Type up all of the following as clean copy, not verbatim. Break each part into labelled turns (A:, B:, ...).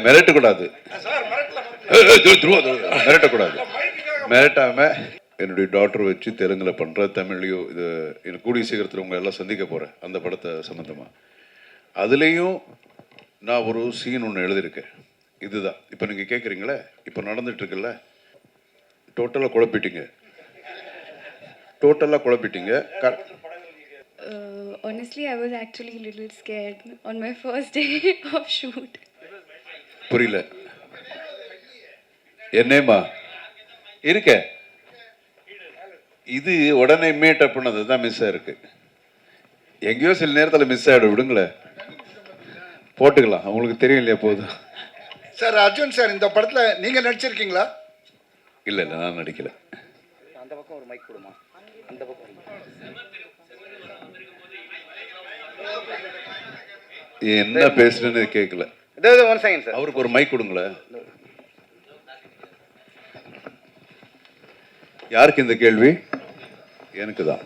A: மிரட்டக்கூடாது, மிரட்டக்கூடாது. மிரட்டாம என்னுடைய டாக்டர் வச்சு தெலுங்குல பண்ற, தமிழ்லையோ இது எனக்கு கூடிய சீக்கிரத்தில் உங்க எல்லாம் சந்திக்க போறேன் அந்த படத்தை சம்பந்தமா. அதுலேயும் நான் ஒரு சீன் ஒன்று எழுதியிருக்கேன். இதுதான் இப்போ நீங்க கேட்குறீங்களே, இப்போ நடந்துட்டு இருக்குல்ல, டோட்டலாக குழப்பிட்டீங்க, டோட்டலாக குழப்பிட்டீங்க.
B: Honestly, I was actually a little scared on my first day of shoot.
A: புரியல என்னேம்மா இருக்க, இது உடனே இம்மீடியட் பண்ணது தான் மிஸ் ஆயிருக்கு. எங்கேயோ சில நேரத்தில் மிஸ் ஆகிடும், விடுங்களேன், போட்டுக்கலாம், அவங்களுக்கு தெரியும் இல்லையா போதும்.
C: சார் அர்ஜுன் சார், இந்த படத்தில் நீங்கள் நடிச்சிருக்கீங்களா?
A: இல்லை இல்லை, நான் நடிக்கல.
D: அந்த பக்கம் ஒரு மைக் கொடுமா, அந்த பக்கம்
A: என்ன பேசுறேன்னு கேட்கல.
D: ஒன் செகண்ட் சார்,
A: அவருக்கு ஒரு மைக் கொடுங்களேன். யாருக்கு இந்த கேள்வி? எனக்கு தான்.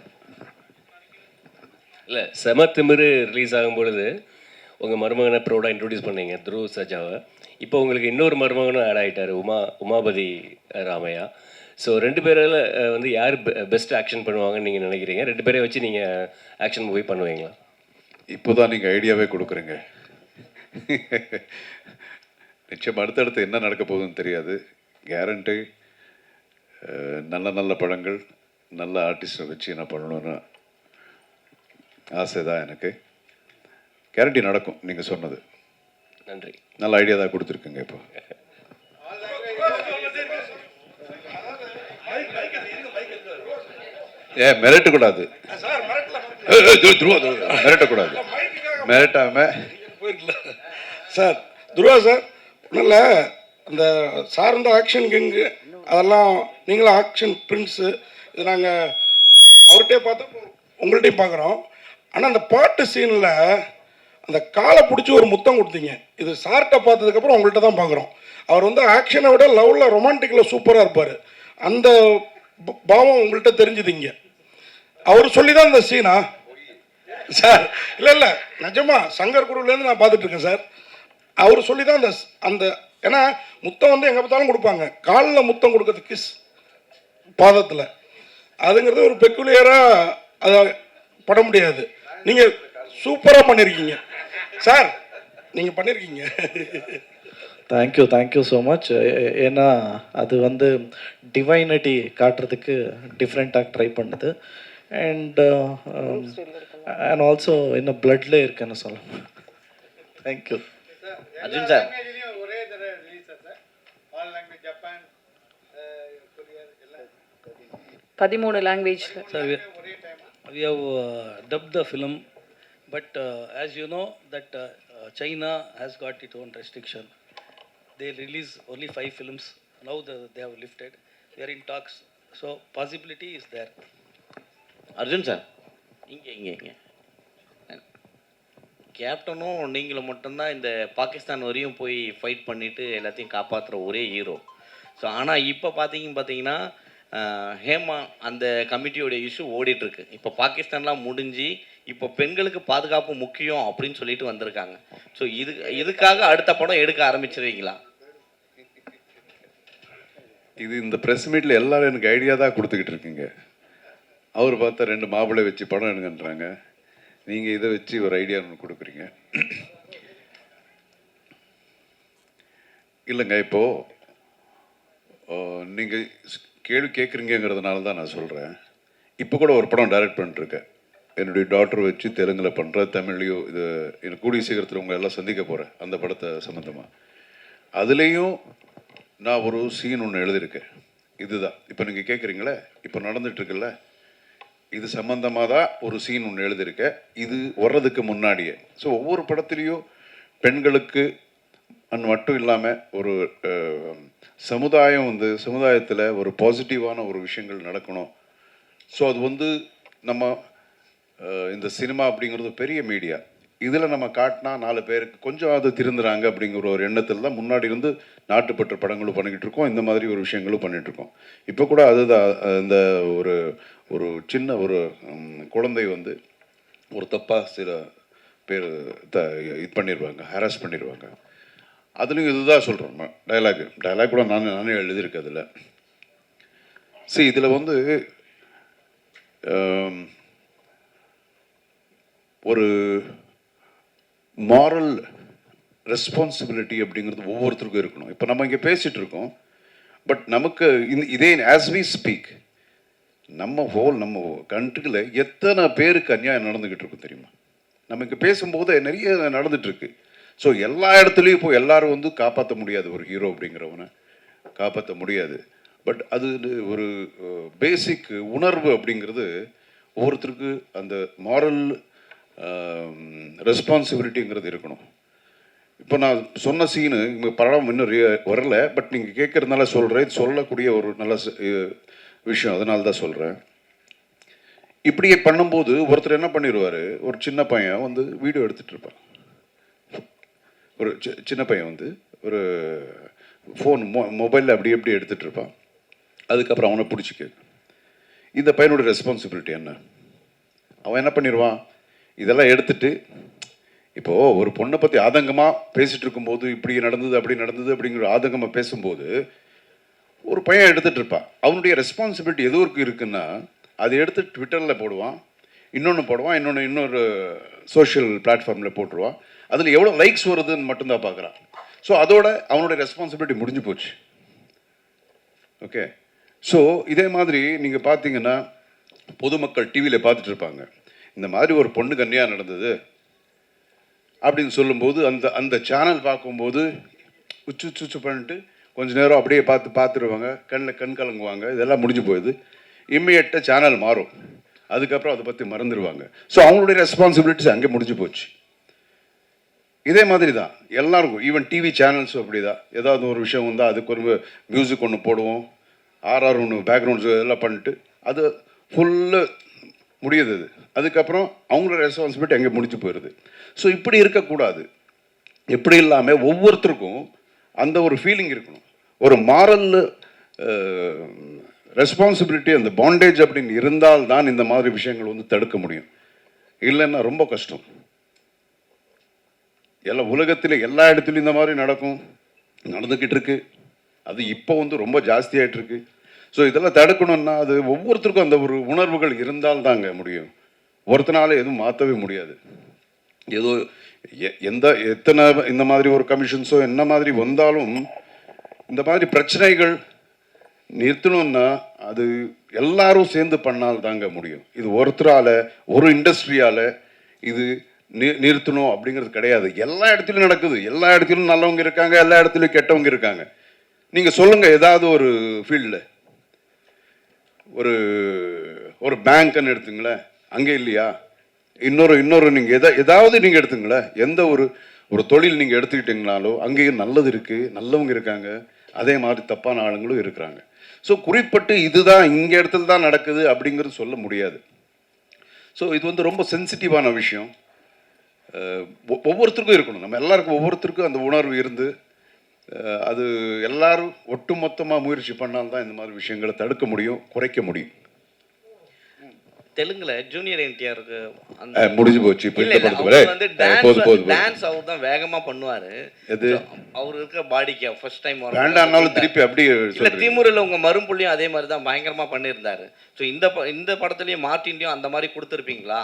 E: இல்லை, செம திமிரு ரிலீஸ் ஆகும் பொழுது உங்கள் மருமகனை ப்ரௌடாக இன்ட்ரடியூஸ் பண்ணீங்க, துருவ் சஜாவை. இப்போ உங்களுக்கு இன்னொரு மருமகனும் ஆட் ஆகிட்டார், உமாபதி ராமையா. ஸோ ரெண்டு பேரில் வந்து யார் பெஸ்ட் ஆக்ஷன் பண்ணுவாங்கன்னு நீங்கள் நினைக்கிறீங்க? ரெண்டு பேரையும் வச்சு நீங்கள் ஆக்ஷன் மூவி பண்ணுவீங்களா?
A: இப்போதான் நீங்கள் ஐடியாவே கொடுக்குறீங்க. நிச்சயம் அடுத்தடுத்து என்ன நடக்க போகுதுன்னு தெரியாது. கேரண்டி நல்ல நல்ல படங்கள், நல்ல ஆர்டிஸ்டை வச்சு என்ன பண்ணணும்னு ஆசை தான் எனக்கு. கேரண்டி நடக்கும், நீங்கள் சொன்னது.
E: நன்றி.
A: நல்ல ஐடியா தான் கொடுத்துருக்குங்க. இப்போ மிரட்டக்கூடாது, மிரட்டக்கூடாது, மிரட்டாம
F: சார். துருவா சார், ஒன்றும் அந்த சார் இந்த ஆக்ஷன் கிங்கு அதெல்லாம் நீங்களும் ஆக்ஷன் பிரின்ஸு, இது நாங்கள் அவர்கிட்டே பார்த்தோம், உங்கள்கிட்டையும் பார்க்குறோம். ஆனால் அந்த பாட்டு சீனில் அந்த காலை பிடிச்சி ஒரு முத்தம் கொடுத்தீங்க. இது சார்கிட்ட பார்த்ததுக்கப்புறம் உங்கள்கிட்ட தான் பார்க்குறோம். அவர் வந்து ஆக்ஷனை விட லவ்வில் ரொமான்டிக்கில் சூப்பராக இருப்பார். அந்த பாவம் உங்கள்கிட்ட தெரிஞ்சுதிங்க. அவர் சொல்லி தான் இந்த சீனா சார்? இல்லை இல்லை, நிஜமா சங்கர் குருவிலேருந்து நான் பார்த்துட்ருக்கேன் சார். அவர் சொல்லி தான் அந்த அந்த ஏன்னா முத்தம் வந்து எங்கே பார்த்தாலும் கொடுப்பாங்க, காலில் முத்தம் கொடுக்கறது கிஸ் பாதத்தில், அதுங்கிறது ஒரு பெக்குலியராக அதை பட முடியாது. நீங்கள் சூப்பராக பண்ணியிருக்கீங்க சார், நீங்கள் பண்ணியிருக்கீங்க.
G: Thank you so much. ஏன்னா அது வந்து டிவைனிட்டி காட்டுறதுக்கு டிஃப்ரெண்ட்டாக ட்ரை பண்ணுது. அண்ட் ஆல்சோ இன்னும் பிளட்ல இருக்குன்னு சொல்லலாம். Thank you
D: Arjun sir.
H: 13 லாங்குவேஜ்ல.
I: Sir, we have dubbed the film, but as you know that China has got its own restriction. They release only 5 films. Now they have lifted. We are in talks. So possibility is there.
D: Arjun sir, இங்கே கேப்டனும் நீங்களும் மட்டும்தான் இந்த பாகிஸ்தான் வரையும் போய் fight பண்ணிவிட்டு எல்லாத்தையும் காப்பாற்றுற ஒரே hero. So ஆனால் இப்போ பார்த்தீங்கன்னா ஹேமா அந்த கமிட்டியோடைய இஷ்யூ ஓடிட்டுருக்கு. இப்போ பாகிஸ்தான்லாம் முடிஞ்சு இப்போ பெண்களுக்கு பாதுகாப்பு முக்கியம் அப்படின்னு சொல்லிட்டு வந்திருக்காங்க. ஸோ இதுக்காக அடுத்த படம் எடுக்க ஆரம்பிச்சிருவீங்களா?
A: இது இந்த ப்ரெஸ் மீட்டில் எல்லாரும் எனக்கு ஐடியா தான் கொடுத்துக்கிட்டு இருக்கீங்க. அவர் பார்த்தா 2 மாப்பிள்ளை வச்சு படம் எடுங்கன்றாங்க, நீங்கள் இதை வச்சு ஒரு ஐடியா ஒன்று கொடுக்குறீங்க. இல்லைங்க, இப்போது நீங்கள் கேள்வி கேட்குறீங்கிறதுனால தான் நான் சொல்கிறேன். இப்போ கூட ஒரு படம் டைரக்ட் பண்ணிட்டுருக்கேன், என்னுடைய டாக்டர் வச்சு தெலுங்குல பண்ணுற, தமிழ்லையோ இது எனக்கு கூடிய சீக்கிரத்தில் உங்கள் எல்லாம் சந்திக்க போகிறேன் அந்த படத்தை சம்மந்தமாக. அதுலேயும் நான் ஒரு சீன் ஒன்று எழுதியிருக்கேன். இதுதான் இப்போ நீங்கள் கேட்குறீங்களே, இப்போ நடந்துட்டுருக்குல்ல, இது சம்மந்தமாக தான் ஒரு சீன் ஒன்று எழுதியிருக்கேன். இது வர்றதுக்கு முன்னாடியே. ஸோ ஒவ்வொரு படத்துலேயும் பெண்களுக்கு மட்டும் இல்லாமல் ஒரு சமுதாயம் வந்து சமுதாயத்தில் ஒரு பாசிட்டிவான ஒரு விஷயங்கள் நடக்கணும். ஸோ அது வந்து நம்ம இந்த சினிமா அப்படிங்கிறது பெரிய மீடியா, இதில் நம்ம காட்டினா 4 பேருக்கு கொஞ்சம் அது திருந்துறாங்க அப்படிங்கிற ஒரு எண்ணத்தில் தான் முன்னாடி இருந்து நாட்டுப்பற்ற படங்களும் பண்ணிக்கிட்டு இருக்கோம், இந்த மாதிரி ஒரு விஷயங்களும் பண்ணிகிட்ருக்கோம். இப்போ கூட அதுதான், இந்த ஒரு ஒரு சின்ன ஒரு குழந்தை வந்து ஒரு தப்பாக சில பேர் இது பண்ணிடுவாங்க, ஹராஸ் பண்ணிடுவாங்க. அதுலேயும் இதுதான் சொல்கிறோம் டைலாக் கூட நானே எழுதியிருக்கேன் அதில். சரி, இதில் வந்து ஒரு மாரல் ரெஸ்பான்சிபிலிட்டி அப்படிங்கிறது ஒவ்வொருத்தருக்கும் இருக்கணும். இப்போ நம்ம இங்கே பேசிகிட்டு இருக்கோம், பட் நமக்கு இதே ஆஸ் வி ஸ்பீக் நம்ம கண்ட்ரியில் எத்தனை பேருக்கு அநியாயம் நடந்துக்கிட்டு இருக்கும் தெரியுமா? நம்ம இங்கே பேசும்போது நிறைய நடந்துகிட்ருக்கு. ஸோ எல்லா இடத்துலையும் இப்போ எல்லாரும் வந்து காப்பாற்ற முடியாது, ஒரு ஹீரோ அப்படிங்கிறவனை காப்பாற்ற முடியாது. பட் அது ஒரு பேசிக் உணர்வு அப்படிங்கிறது ஒவ்வொருத்தருக்கு அந்த மாரல் ரெஸ்பான்சிபிலிட்டிங்கிறது இருக்கணும். இப்போ நான் சொன்ன சீனு இங்கே படம் இன்னும் வரல, பட் நீங்கள் கேட்குறதுனால சொல்கிறேன், சொல்லக்கூடிய ஒரு நல்ல விஷயம், அதனால தான் சொல்கிறேன். இப்படியே பண்ணும்போது ஒருத்தர் என்ன பண்ணிடுவார், ஒரு சின்ன பையன் வந்து வீடியோ எடுத்துகிட்டு இருப்பான். ஒரு சின்ன பையன் வந்து ஒரு ஃபோன் மொபைலில் அப்படி எப்படி எடுத்துகிட்டு இருப்பான். அதுக்கப்புறம் அவனை பிடிச்சிக்க, இந்த பையனோட ரெஸ்பான்சிபிலிட்டி என்ன? அவன் என்ன பண்ணிடுவான், இதெல்லாம் எடுத்துட்டு இப்போது ஒரு பொண்ணை பற்றி ஆதங்கமாக பேசிகிட்டு இருக்கும்போது இப்படி நடந்தது அப்படி நடந்தது அப்படிங்கிற ஆதங்கமாக பேசும்போது ஒரு பையன் எடுத்துகிட்டு இருப்பான். அவனுடைய ரெஸ்பான்சிபிலிட்டி எது வரைக்கும் இருக்குன்னா, அதை எடுத்து ட்விட்டரில் போடுவான், இன்னொன்று போடுவான், இன்னொரு சோஷியல் பிளாட்ஃபார்மில் போட்டுருவான். அதில் எவ்வளோ லைக்ஸ் வருதுன்னு மட்டும்தான் பார்க்குறான். ஸோ அதோட அவனுடைய ரெஸ்பான்சிபிலிட்டி முடிஞ்சு போச்சு. ஓகே, ஸோ இதே மாதிரி நீங்கள் பார்த்தீங்கன்னா பொதுமக்கள் டிவியில் பார்த்துட்டு இருப்பாங்க, இந்த மாதிரி ஒரு பொண்ணுக்கு அநியாயம் நடந்தது அப்படின்னு சொல்லும்போது அந்த சேனல் பார்க்கும்போது உச்சு பண்ணிட்டு கொஞ்ச நேரம் அப்படியே பார்த்துருவாங்க, கண் கலங்குவாங்க, இதெல்லாம் முடிஞ்சு போயிடுது. இம்மிடியட்டாக சேனல் மாறும், அதுக்கப்புறம் அதை பற்றி மறந்துடுவாங்க. ஸோ அவங்களுடைய ரெஸ்பான்சிபிலிட்டிஸ் அங்கே முடிஞ்சு போச்சு. இதே மாதிரி தான் எல்லாருக்கும், ஈவன் டிவி சேனல்ஸும் அப்படி தான். ஏதாவது ஒரு விஷயம் வந்தால் அதுக்கு ஒரு மியூசிக் ஒன்று போடுவோம், ஆர்ஆர் ஒன்று பேக்ரவுண்ட்ஸ் இதெல்லாம் பண்ணிட்டு அது ஃபுல்லு முடியுது. அதுக்கப்புறம் அவங்களோட ரெஸ்பான்சிபிலிட்டி அங்கே முடிச்சு போயிடுது. ஸோ இப்படி இருக்கக்கூடாது. எப்படி இல்லாமல் ஒவ்வொருத்தருக்கும் அந்த ஒரு ஃபீலிங் இருக்கணும், ஒரு மாரல் ரெஸ்பான்சிபிலிட்டி, அந்த பாண்டேஜ் அப்படின்னு இருந்தால் தான் இந்த மாதிரி விஷயங்கள் வந்து தடுக்க முடியும். இல்லைன்னா ரொம்ப கஷ்டம். உலகத்தில் எல்லா இடத்துலையும் இந்த மாதிரி நடந்துக்கிட்டு இருக்கு. அது இப்போ வந்து ரொம்ப ஜாஸ்தியாகிட்டு இருக்கு. ஸோ இதெல்லாம் தடுக்கணும்னா அது ஒவ்வொருத்தருக்கும் அந்த ஒரு உணர்வுகள் இருந்தால் தாங்க முடியும். ஒருத்தனால எதுவும் மாற்றவே முடியாது. ஏதோ எத்தனை இந்த மாதிரி ஒரு கமிஷன்ஸோ என்ன மாதிரி வந்தாலும் இந்த மாதிரி பிரச்சனைகள் நிறுத்தணும்னா அது எல்லாரும் சேர்ந்து பண்ணால் தாங்க முடியும். இது ஒருத்தரால் ஒரு இண்டஸ்ட்ரியால் இது நிறுத்தணும் அப்படிங்கிறது கிடையாது. எல்லா இடத்துலையும் நடக்குது, எல்லா இடத்துலையும் நல்லவங்க இருக்காங்க, எல்லா இடத்துலையும் கெட்டவங்க இருக்காங்க. நீங்கள் சொல்லுங்கள், ஏதாவது ஒரு ஃபீல்டில் ஒரு பேங்க்னு எடுத்துங்களேன், அங்கே இல்லையா? இன்னொரு நீங்கள் ஏதாவது நீங்கள் எடுத்துங்களேன், எந்த ஒரு தொழில் நீங்கள் எடுத்துக்கிட்டீங்கனாலும் அங்கேயும் நல்லது இருக்குது, நல்லவங்க இருக்காங்க, அதே மாதிரி தப்பான ஆளுங்களும் இருக்கிறாங்க. ஸோ குறிப்பிட்டு இதுதான் இங்கே இடத்துல தான் நடக்குது அப்படிங்கிறது சொல்ல முடியாது. ஸோ இது வந்து ரொம்ப சென்சிட்டிவான விஷயம். ஒவ்வொருத்தருக்கும் இருக்கணும், நம்ம எல்லாருக்கும் ஒவ்வொருத்தருக்கும் அந்த உணர்வு இருந்து அது எல்லாரும் ஒட்டு மொத்தமாக முயற்சி பண்ணால்தான் இந்த மாதிரி விஷயங்களை தடுக்க முடியும், குறைக்க முடியும்.
D: தெலுங்குல ஜூனியர் என்டிஆருக்கு
A: முடிஞ்சு போச்சு. இப்போ
D: வந்து டான்ஸ் அவர் தான் வேகமா பண்ணுவாரு. அவர் இருக்கிற பாடிக்கு ஃபர்ஸ்ட் டைம்
A: வேண்டாம்னாலும் திருப்பி அப்படியே
D: இல்ல, திமுறில் உங்க மரும்புள்ளியும் அதே மாதிரி தான் பயங்கரமா பண்ணியிருந்தாரு. ஸோ இந்த படத்துலயும் மார்ட்டின்லையும் அந்த மாதிரி கொடுத்துருப்பீங்களா?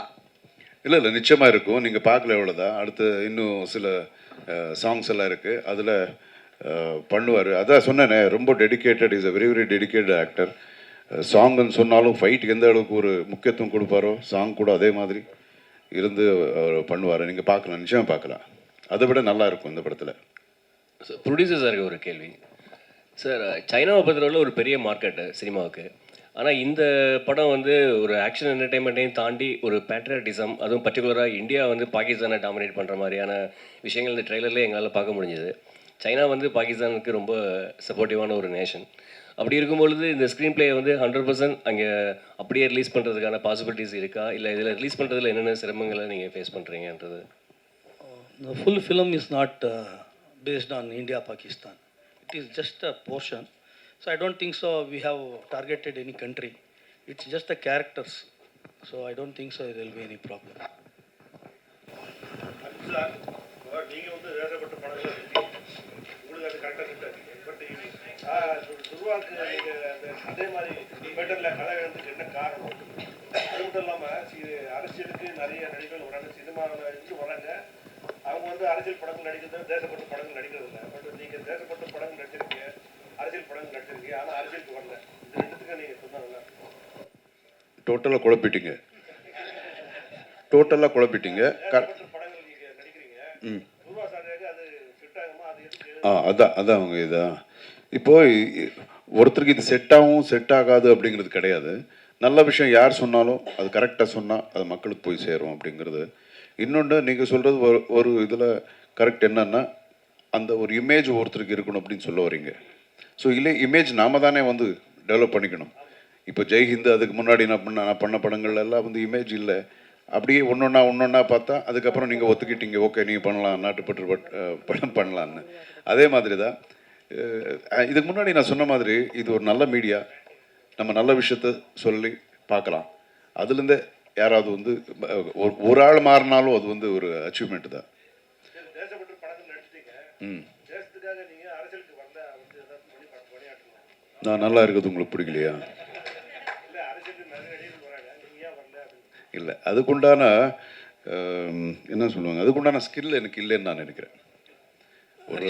A: இல்லை நிச்சயமாக இருக்கும். நீங்கள் பார்க்கல எவ்வளோதான். அடுத்து இன்னும் சில சாங்ஸ் எல்லாம் இருக்குது, அதில் பண்ணுவார். அதான் சொன்னேனே, ரொம்ப dedicated, is a very very dedicated actor. சாங்குன்னு சொன்னாலும் ஃபைட்டுக்கு எந்த அளவுக்கு ஒரு முக்கியத்துவம் கொடுப்பாரோ சாங் கூட அதே மாதிரி இருந்து அவர் பண்ணுவார். நீங்கள் பார்க்கலாம், நிச்சயமாக பார்க்கலாம். அதை விட நல்லா இருக்கும் இந்த படத்தில்.
E: ப்ரொடியூசர் சாருக்கு ஒரு கேள்வி சார். சைனாவை பொறுத்தவரை ஒரு பெரிய மார்க்கெட்டு சினிமாவுக்கு. ஆனால் இந்த படம் வந்து ஒரு ஆக்ஷன் என்டர்டைன்மெண்ட்டையும் தாண்டி ஒரு பேட்ரியாட்டிசம், அதுவும் பர்டிகுலராக இந்தியா வந்து பாகிஸ்தானை டாமினேட் பண்ணுற மாதிரியான விஷயங்கள் இந்த ட்ரெய்லர்லேயே எங்களால் பார்க்க முடிஞ்சது. சைனா வந்து பாகிஸ்தானுக்கு ரொம்ப சப்போர்ட்டிவான ஒரு நேஷன். அப்படி இருக்கும்பொழுது இந்த ஸ்க்ரீன் பிளே வந்து 100% அங்கே அப்படியே ரிலீஸ் பண்ணுறதுக்கான பாசிபிலிட்டிஸ் இருக்கா, இல்லை இதில் ரிலீஸ் பண்ணுறதுல என்னென்ன சிரமங்களை நீங்கள் face பண்ணுறீங்கன்றது?
I: The full film is not based on India Pakistan. It is just a portion. So I don't think so we have targeted any country. It's just the characters. So I don't think so there will be any problem.
F: தேட்டரில் கலகிறதுக்கு என்ன காரணம்? அது மட்டும் இல்லாமல் அரசியலுக்கு நிறைய நடிகர்கள் வராங்க, சினிமாவில் இருந்து வராங்க. அவங்க வந்து அரசியல் படங்கள் நடிக்கிறது, தேசப்பட்ட படங்கள் நடிக்கிறது இல்லை. பட் நீங்கள் தேசப்பட்ட படங்கள் நடிச்சிருக்கீங்க, அரசியல் படங்கள் நடிச்சிருக்கீங்க, ஆனால் அரசியலுக்கு வரல. இது ரெண்டுத்துக்கும் நீங்கள் சொன்னாங்க.
A: டோட்டலாக குழப்பிட்டீங்க. டோட்டலாக குழப்பிட்டீங்க.
F: படங்கள் நீங்கள் நடிக்கிறீங்க. துருவா சாருக்கு அது செட் ஆகுமா? அது எதுக்கு?
A: அதான் அவங்க இதான் இப்போது ஒருத்தருக்கு இது செட் ஆகும் செட் ஆகாது அப்படிங்கிறது கிடையாது. நல்ல விஷயம் யார் சொன்னாலும் அது கரெக்டாக சொன்னால் அது மக்களுக்கு போய் சேரும் அப்படிங்கிறது. இன்னொன்று நீங்கள் சொல்கிறது ஒரு இதில் கரெக்ட் என்னன்னா, அந்த ஒரு இமேஜ் ஒருத்தருக்கு இருக்கணும் அப்படின்னு சொல்ல வரீங்க. ஸோ இல்லை, இமேஜ் நாம தானே வந்து டெவலப் பண்ணிக்கணும். இப்போ ஜெய்ஹிந்த் அதுக்கு முன்னாடி நான் பண்ண படங்கள் எல்லாம் வந்து இமேஜ் இல்லை. அப்படியே ஒன்றொன்னா பார்த்தா அதுக்கப்புறம் நீங்கள் ஒத்துக்கிட்டீங்க, ஓகே நீங்கள் பண்ணலாம், நாட்டுப்பற்று படம் பண்ணலான்னு. அதே மாதிரி தான் இதுக்கு முன்னாடி நான் சொன்ன மாதிரி இது ஒரு நல்ல மீடியா. நம்ம நல்ல விஷயத்த சொல்லி பார்க்கலாம். அதுலேருந்தே யாராவது வந்து ஒரு ஆள் மாறினாலும் அது வந்து ஒரு அச்சீவ்மெண்ட் தான்.
F: தேசப்பட்ட படங்கள் நடிச்சிட்டீங்க. தேசத்துக்காக நீங்கள் அரசியலுக்கு வரல வந்து ஏதாவது பணியாற்றலாம்.
A: நான் நல்லா இருக்கிறது உங்களுக்கு பிடிக்கலையா?
F: இல்லை, அரசியலுக்கு நிறைய நடிகர்கள் வராங்க, நீங்கள் ஏன் வரல அப்படின்னு.
A: இல்லை, அதுக்குண்டான என்ன சொல்லுவாங்க, அதுக்குண்டான ஸ்கில் எனக்கு இல்லைன்னு நான் நினைக்கிறேன். ஒரு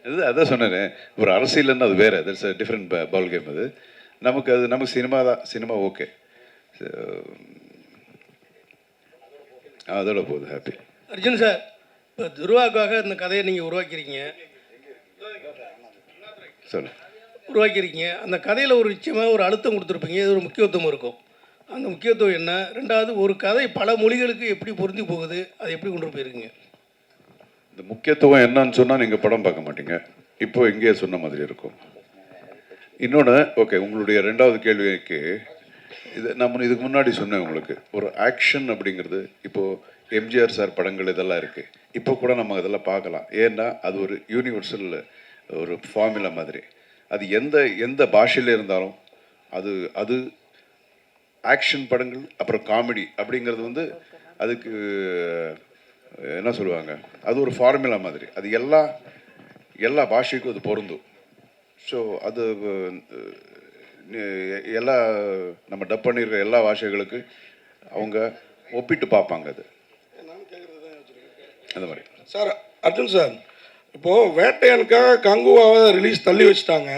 A: இது அதான் சொன்னேன், ஒரு அரசியல்னு அது வேறு, that's a different ball game. அது நமக்கு சினிமா தான். சினிமா ஓகே, அதோட போகுது. ஹாப்பி.
H: அர்ஜுன் சார், இப்போ துருவாக்காக இந்த கதையை நீங்கள் உருவாக்கியிருக்கீங்க. அந்த கதையில் ஒரு நிச்சயமாக ஒரு அழுத்தம் கொடுத்துருப்பீங்க, இது ஒரு முக்கியத்துவம் இருக்கும். அந்த முக்கியத்துவம் என்ன? ரெண்டாவது, ஒரு கதை பல மொழிகளுக்கு எப்படி பொருந்தி போகுது, அதை எப்படி கொண்டு போயிருக்கீங்க?
A: இந்த முக்கியத்துவம் என்னன்னு சொன்னால் நீங்கள் படம் பார்க்க மாட்டீங்க. இப்போ இங்கேயே சொன்ன மாதிரி இருக்கும். இன்னொன்று, ஓகே, உங்களுடைய ரெண்டாவது கேள்விக்கு நான் இதுக்கு முன்னாடி சொன்னேன் உங்களுக்கு. ஒரு ஆக்ஷன் அப்படிங்கிறது இப்போது எம்ஜிஆர் சார் படங்கள் இதெல்லாம் இருக்குது. இப்போ கூட நம்ம இதெல்லாம் பார்க்கலாம். ஏன்னா அது ஒரு யூனிவர்சல் ஒரு ஃபார்முலா மாதிரி. அது எந்த பாஷையில் இருந்தாலும் அது ஆக்ஷன் படங்கள் அப்புறம் காமெடி அப்படிங்கிறது வந்து அதுக்கு என்ன சொல்லுவாங்க, அது ஒரு ஃபார்முலா மாதிரி. அது எல்லா பாஷைக்கும் அது பொருந்தும். ஸோ அது எல்லா நம்ம டப் பண்ணிடுற எல்லா பாஷைகளுக்கு அவங்க ஒப்பிட்டு பார்ப்பாங்க. அது அந்த மாதிரி.
F: சார், அர்ஜுன் சார், இப்போது வேட்டையனுக்காக கங்குவாவை ரிலீஸ் தள்ளி வச்சுட்டாங்க.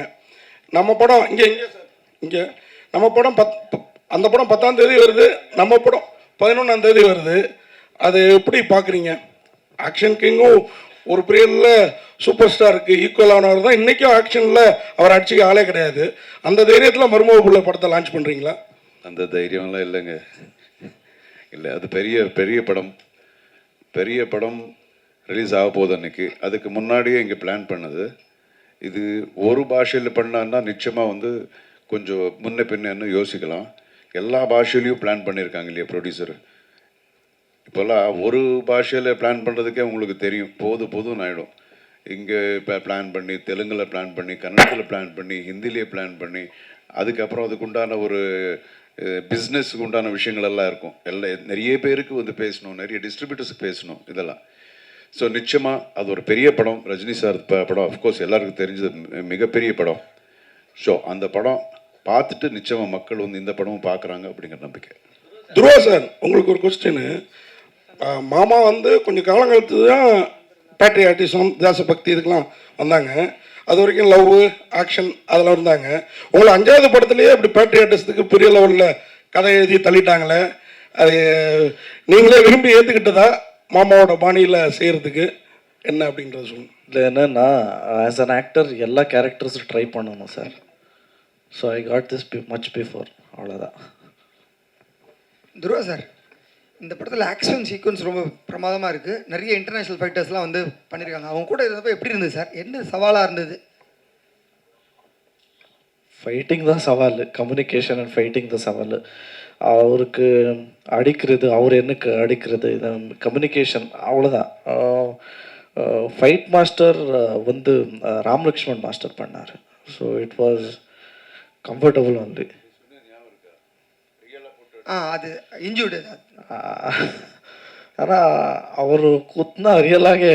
F: நம்ம படம் இங்கே நம்ம படம் அந்த படம் 10ஆம் தேதி வருது, நம்ம படம் 11ஆம் தேதி வருது. அது எப்படி பார்க்குறீங்க? ஆக்ஷன் கிங்கும் ஒரு பீரியடில் சூப்பர் ஸ்டாருக்கு ஈக்குவலானவர் தான். இன்றைக்கும் ஆக்ஷனில் அவர் அடிச்சுக்க ஆளே கிடையாது. அந்த தைரியத்தில் மருமக பிள்ளை படத்தை லான்ச் பண்ணுறீங்களா?
A: அந்த தைரியம்லாம் இல்லைங்க. இல்லை, அது பெரிய படம் ரிலீஸ் ஆக போகுது அன்றைக்கி. அதுக்கு முன்னாடியே இங்கே பிளான் பண்ணது. இது ஒரு பாஷையில் பண்ணான்னா நிச்சயமாக வந்து கொஞ்சம் முன்ன பின்னு யோசிக்கலாம். எல்லா பாஷையிலையும் பிளான் பண்ணியிருக்காங்க இல்லையா ப்ரொடியூசர். இப்போல்லாம் ஒரு பாஷையில் பிளான் பண்ணுறதுக்கே உங்களுக்கு தெரியும், போதும்னு ஆகிடும். இங்கே இப்போ பிளான் பண்ணி, தெலுங்கில் பிளான் பண்ணி, கன்னடத்தில் பிளான் பண்ணி, ஹிந்திலேயே பிளான் பண்ணி, அதுக்கப்புறம் அதுக்குண்டான ஒரு பிஸ்னஸுக்கு உண்டான விஷயங்கள் எல்லாம் இருக்கும். நிறைய பேருக்கு வந்து பேசணும், நிறைய டிஸ்ட்ரிபியூட்டர்ஸுக்கு பேசணும் இதெல்லாம். ஸோ நிச்சயமாக அது ஒரு பெரிய படம். ரஜினி சார் படம் அஃப்கோர்ஸ் எல்லாருக்கும் தெரிஞ்சது, மிகப்பெரிய படம். ஸோ அந்த படம் பார்த்துட்டு நிச்சயமாக மக்கள் வந்து இந்த படமும் பார்க்குறாங்க அப்படிங்கிற நம்பிக்கை.
F: துருவா சார், உங்களுக்கு ஒரு கொஸ்டின். மாமா வந்து கொஞ்சம் காலம் கழித்து தான் பேட்ரியாட்டிசம், தேசபக்தி இதுக்கெல்லாம் வந்தாங்க. அது வரைக்கும் லவ், ஆக்ஷன் அதெல்லாம் இருந்தாங்க. உங்களை 5வது படத்துலேயே இப்படி பேட்ரியாட்டிசத்துக்கு பெரிய லெவலில் கதை எழுதி தள்ளிட்டாங்களே, அது நீங்களே விரும்பி ஏற்றுக்கிட்டதா மாமாவோட பாணியில் செய்கிறதுக்கு என்ன அப்படின்றத சொல்லுங்கள்.
G: இல்லை, என்னன்னா ஆஸ் அன் ஆக்டர் எல்லா கேரக்டர்ஸும் ட்ரை பண்ணணும் sir. So I got this much before, அவ்வளோதான்.
J: துருவா சார், இந்த படத்தில் ஆக்ஷன் சீக்வன்ஸ் ரொம்ப பிரமாதமாக இருக்குது. நிறைய இன்டர்நேஷ்னல் ஃபைட்டர்ஸ்லாம் வந்து பண்ணியிருக்காங்க. அவங்க கூட இருந்தப்போ எப்படி இருந்தது சார்? என்ன சவாலாக இருந்தது?
G: ஃபைட்டிங் தான் சவால், கம்யூனிகேஷன் அண்ட் ஃபைட்டிங் தான் சவால். அவருக்கு அடிக்கிறது, அவர் எனக்கு அடிக்கிறது, இது கம்யூனிகேஷன், அவ்வளோதான். ஃபைட் மாஸ்டர் வந்து ராம் லக்ஷ்மண் மாஸ்டர் பண்ணார். So it was comfortable only.
J: அது இன்ஜூர்டு.
G: ஆனால் அவர் குத்துனா ரியலாகவே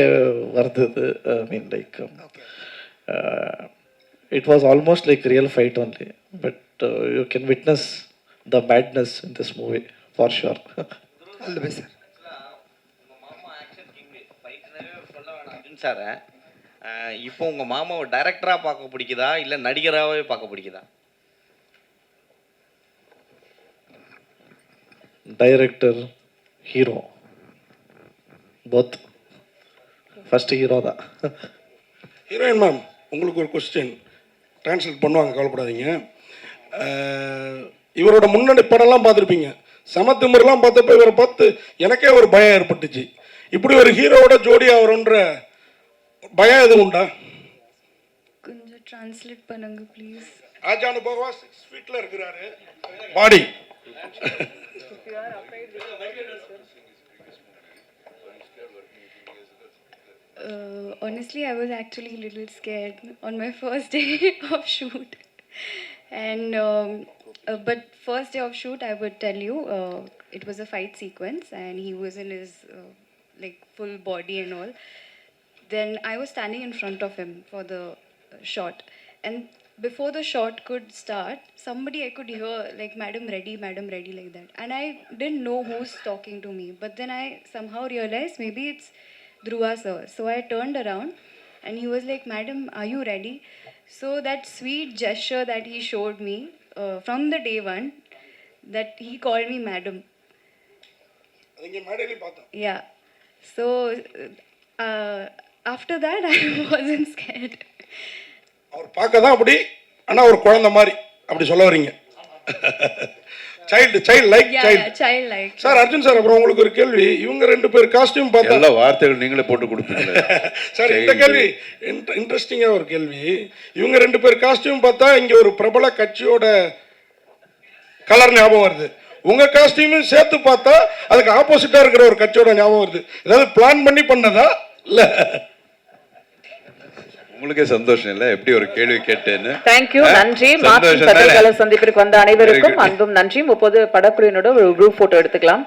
G: வருது. I mean like It was almost like real fight only, but you can witness the madness in this movie for sure.
J: All the best sir.
D: உங்கள் மாமா action king ஃபைட்னரே சொல்ல வேணாம் அர்ஜுன் சாரை. இப்போ உங்கள் மாமாவை டைரக்டராக பார்க்க பிடிக்குதா இல்லை நடிகராகவே பார்க்க பிடிக்குதா?
G: Director, hero, both. First hero தான்.
F: ஹீரோயின் மேம், உங்களுக்கு ஒரு கொஸ்டின் ட்ரான்ஸ்லேட் பண்ணுவாங்க, கவலைப்படாதீங்க. இவரோட முன்னாடி படம்லாம் பார்த்துருப்பீங்க. சமத்திமர்லாம் பார்த்தப்ப இவரை பார்த்து எனக்கே ஒரு பயம் ஏற்பட்டுச்சு. இப்படி ஒரு ஹீரோவோட ஜோடி ஆகிறோன்ற பயம் எதுவும் உண்டா?
B: கொஞ்சம் ட்ரான்ஸ்லேட் பண்ணுங்க ப்ளீஸ்.
F: ஆஜானுபவா 6 ஃபீட்ல இருக்கிறாரு பாடி.
B: Honestly, I was actually a little scared on my first day of shoot. And but first day of shoot, I would tell you, it was a fight sequence, and he was in his like full body and all. Then I was standing in front of him for the shot, and before the shot could start, somebody I could hear like madam ready, like that, and I didn't know who's talking to me. But then I somehow realized maybe it's Dhruva sir. So I turned around, and he was like, madam, are you ready? So that sweet gesture that he showed me from the day one, that he called me madam. Yeah. So after that, I wasn't scared.
F: அவர் பார்க்க தான் அப்படி, ஆனால் ஒரு குழந்தை மாதிரி அப்படி சொல்ல வரீங்க. Child like
B: Child like.
F: Sir, Arjun sir, அப்புறம் உங்களுக்கு ஒரு கேள்வி. இவங்க 2 பேர் காஸ்டியூம் பார்த்தா
A: எல்லா வார்த்தைகள் நீங்களே போட்டு கொடுப்பீங்களே
F: சார், இந்த கேள்வி இன்ட்ரெஸ்டிங்காக ஒரு கேள்வி. இவங்க 2 பேர் காஸ்டியூம் பார்த்தா இங்கே ஒரு பிரபல கட்சியோட கலர் ஞாபகம் வருது. உங்க காஸ்டியூமும் சேர்த்து பார்த்தா அதுக்கு ஆப்போசிட்டா இருக்கிற ஒரு கட்சியோட ஞாபகம் வருது. ஏதாவது பிளான் பண்ணி பண்ணதா இல்ல?
A: உங்களுக்கே சந்தோஷம் இல்லை எப்படி ஒரு கேள்வி கேட்டேன்னு?
K: தேங்க்யூ, நன்றி. மார்ச் பத்திரிகையாளர் சந்திப்பிற்கு வந்த அனைவருக்கும் அன்பும் நன்றியும். இப்போது படக்குழுவினோட ஒரு குரூப் போட்டோ எடுத்துக்கலாம்.